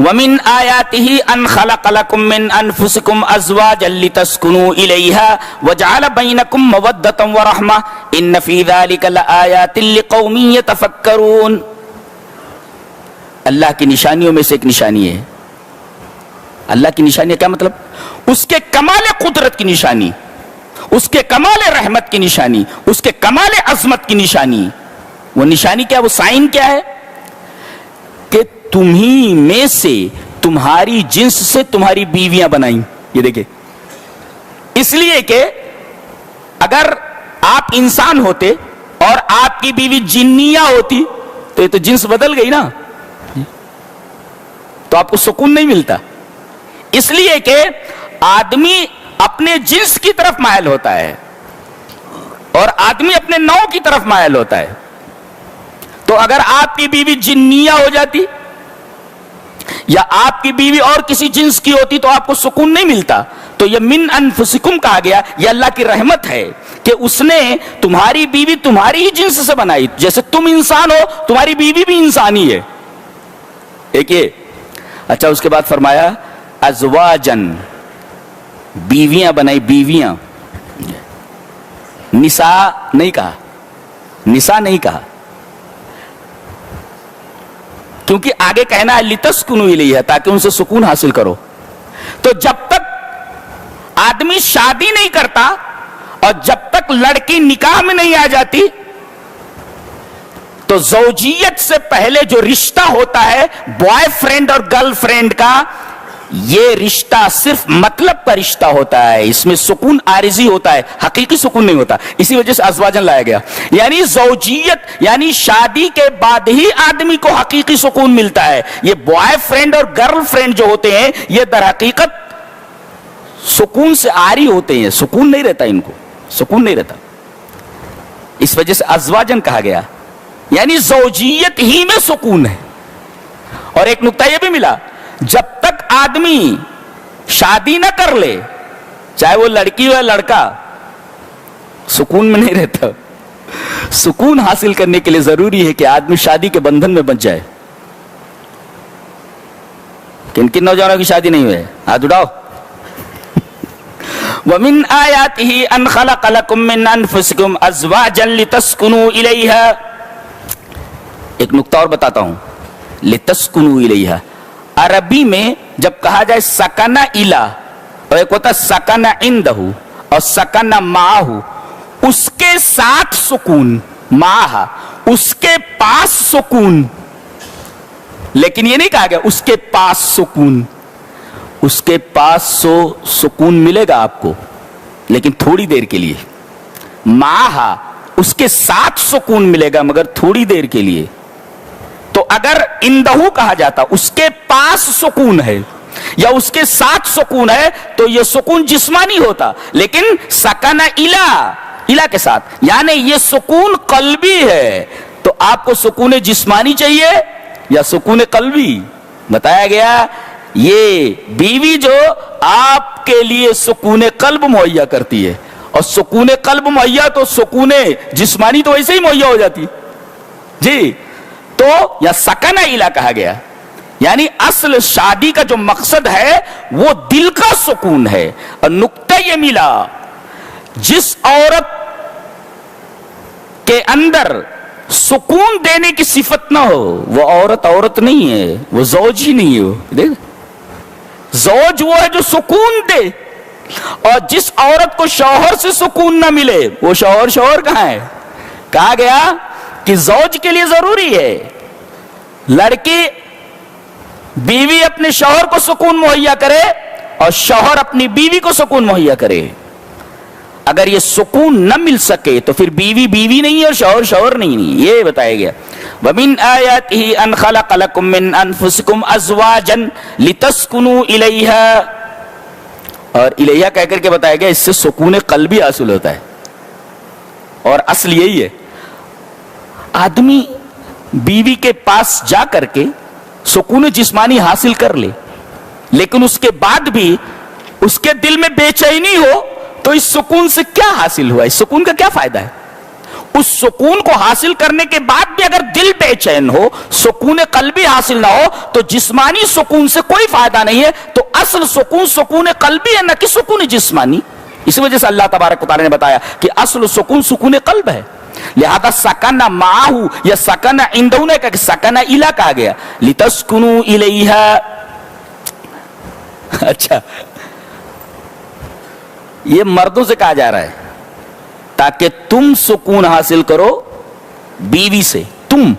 وَمِنْ آيَاتِهِ أَنْ خَلَقَ لَكُم مِّنْ أَنفُسِكُمْ أَزْوَاجًا لِتَسْكُنُوا إِلَيْهَا وَجَعَلَ بَيْنَكُم مَّوَدَّةً وَرَحْمَةً إِنَّ فِي ذَلِكَ لَآيَاتٍ لِقَوْمٍ يَتَفَكَّرُونَ۔ اللہ کی نشانیوں میں سے ایک نشانی ہے، اللہ کی نشانی کیا مطلب؟ اس کے کمال قدرت کی نشانی، اس کے کمال رحمت کی نشانی، اس کے کمال عظمت کی نشانی۔ وہ نشانی کیا؟ وہ سائن کیا ہے؟ کہ تمہیں میں سے تمہاری جنس سے تمہاری بیویاں بنائیں۔ یہ دیکھیں، اس لیے کہ اگر آپ انسان ہوتے اور آپ کی بیوی جنیہ ہوتی تو یہ تو جنس بدل گئی نا، تو آپ کو سکون نہیں ملتا۔ اس لیے کہ آدمی اپنے جنس کی طرف مائل ہوتا ہے اور آدمی اپنے نوع کی طرف مائل ہوتا ہے۔ تو اگر آپ کی بیوی جنیہ ہو جاتی یا آپ کی بیوی اور کسی جنس کی ہوتی تو آپ کو سکون نہیں ملتا۔ تو یہ من انفسکم کہا گیا، یہ اللہ کی رحمت ہے کہ اس نے تمہاری بیوی تمہاری ہی جنس سے بنائی۔ جیسے تم انسان ہو، تمہاری بیوی بھی انسانی ہے۔ ایک یہ اچھا، اس کے بعد فرمایا ازواجن، بیویاں بنائی، بیویاں، نساء نہیں کہا، نساء نہیں کہا، کیونکہ آگے کہنا ہے لتسکنوا الیہا، تاکہ ان سے سکون حاصل کرو۔ تو جب تک آدمی شادی نہیں کرتا اور جب تک لڑکی نکاح میں نہیں آ جاتی تو زوجیت سے پہلے جو رشتہ ہوتا ہے بوائے فرینڈ اور گرل فرینڈ کا، یہ رشتہ صرف مطلب کا رشتہ ہوتا ہے، اس میں سکون عارضی ہوتا ہے، حقیقی سکون نہیں ہوتا۔ اسی وجہ سے ازواجن لایا گیا، یعنی زوجیت یعنی شادی کے بعد ہی آدمی کو حقیقی سکون ملتا ہے۔ یہ بوائے فرینڈ اور گرل فرینڈ جو ہوتے ہیں یہ در حقیقت سکون سے عاری ہوتے ہیں، سکون نہیں رہتا، ان کو سکون نہیں رہتا، اس وجہ سے ازواجن کہا گیا، یعنی زوجیت ہی میں سکون ہے۔ اور ایک نقطہ یہ بھی ملا، جب تک آدمی شادی نہ کر لے، چاہے وہ لڑکی ہو یا لڑکا، سکون میں نہیں رہتا۔ سکون حاصل کرنے کے لیے ضروری ہے کہ آدمی شادی کے بندھن میں بچ جائے۔ کن کن نوجوانوں کی شادی نہیں ہوئے؟ ہاتھ اٹھاؤ۔ وَمِنْ آيَاتِهِ أَنْ خَلَقَ لَكُم مِّنْ أَنفُسِكُمْ أَزْوَاجًا لِتَسْكُنُوا إِلَيْهَا۔ ایک نقطہ اور بتاتا ہوں، لِتَسْكُنُوا إِلَيْهَا، عربی میں جب کہا جائے سکن الا، اور ایک ہوتا سکن عندہ اور سکن معہ، اس کے ساتھ سکون، معہ اس کے پاس سکون، لیکن یہ نہیں کہا گیا اس کے پاس سکون۔ اس کے پاس سکون ملے گا آپ کو، لیکن تھوڑی دیر کے لیے۔ معہ اس کے ساتھ سکون ملے گا مگر تھوڑی دیر کے لیے۔ تو اگر اندہو کہا جاتا اس کے پاس سکون ہے یا اس کے ساتھ سکون ہے تو یہ سکون جسمانی ہوتا، لیکن سکن الا کے ساتھ، یعنی یہ سکون قلبی ہے۔ تو آپ کو سکون جسمانی چاہیے یا سکون قلبی؟ بتایا گیا یہ بیوی جو آپ کے لیے سکون قلب مہیا کرتی ہے، اور سکون قلب مہیا تو سکون جسمانی تو ویسے ہی مہیا ہو جاتی جی۔ تو یا سکن الا کہا گیا، یعنی اصل شادی کا جو مقصد ہے وہ دل کا سکون ہے۔ اور نقطہ یہ ملا، جس عورت کے اندر سکون دینے کی صفت نہ ہو وہ عورت نہیں ہے، وہ زوج ہی نہیں ہے۔ دیکھ، زوج وہ ہے جو سکون دے، اور جس عورت کو شوہر سے سکون نہ ملے وہ شوہر کہاں ہے؟ کہا گیا کہ زوج کے لیے ضروری ہے لڑکی بیوی اپنے شوہر کو سکون مہیا کرے اور شوہر اپنی بیوی کو سکون مہیا کرے۔ اگر یہ سکون نہ مل سکے تو پھر بیوی بیوی نہیں اور شوہر نہیں، یہ بتایا گیا۔ وَمِنْ آيَاتِهِ أَنْ خَلَقَ لَكُم مِّنْ أَنفُسِكُمْ أَزْوَاجًا لِتَسْكُنُوا إِلَيْهَا، اور الیہا کہہ کر کے بتایا گیا اس سے سکون قلبی حاصل ہوتا ہے۔ اور اصل یہی ہے، آدمی بیوی کے پاس جا کر کے سکون جسمانی حاصل کر لے، لیکن اس کے بعد بھی اس کے دل میں بے چینی ہو تو اس سکون سے کیا حاصل ہوا؟ اس سکون کا کیا فائدہ ہے؟ اس سکون کو حاصل کرنے کے بعد بھی اگر دل بے چین ہو, سکون قلبی حاصل نہ ہو, تو جسمانی سکون سے کوئی فائدہ نہیں ہے. تو اصل سکون سکون قلبی ہے, نہ کہ سکون جسمانی. اس وجہ سے اللہ تبارک و تعالی نے بتایا کہ اصل سکون سکون قلب ہے. لہذا سکن معہو یا سکن عندہ نے کہا کہ سکن الا کہا گیا لتسکنوا الیہا. اچھا, یہ مردوں سے کہا جا رہا ہے تاکہ تم سکون حاصل کرو بیوی سے. تم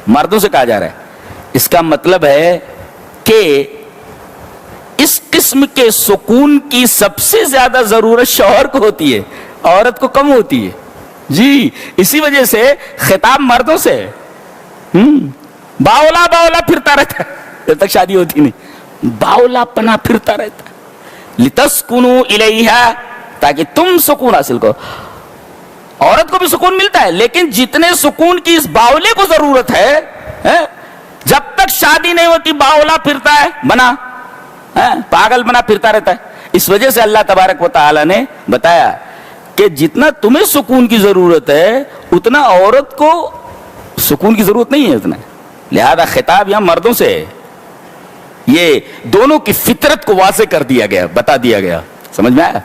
مردوں سے کہا جا رہا ہے. اس کا مطلب ہے کہ اس قسم کے سکون کی سب سے زیادہ ضرورت شوہر کو ہوتی ہے, عورت کو کم ہوتی ہے. جی, اسی وجہ سے خطاب مردوں سے. باولا باولا پھرتا رہتا ہے جب تک شادی ہوتی نہیں, باولا پنا پھرتا رہتا ہے. لتسکنوا الیہا, تاکہ تم سکون حاصل کرو. عورت کو بھی سکون ملتا ہے, لیکن جتنے سکون کی اس باولے کو ضرورت ہے, جب تک شادی نہیں ہوتی باولا پھرتا ہے, بنا پاگل بنا پھرتا رہتا ہے. اس وجہ سے اللہ تبارک و تعالی نے بتایا کہ جتنا تمہیں سکون کی ضرورت ہے اتنا عورت کو سکون کی ضرورت نہیں ہے اتنا. لہذا خطاب یہاں مردوں سے ہے. یہ دونوں کی فطرت کو واضح کر دیا گیا, بتا دیا گیا. سمجھ میں آیا؟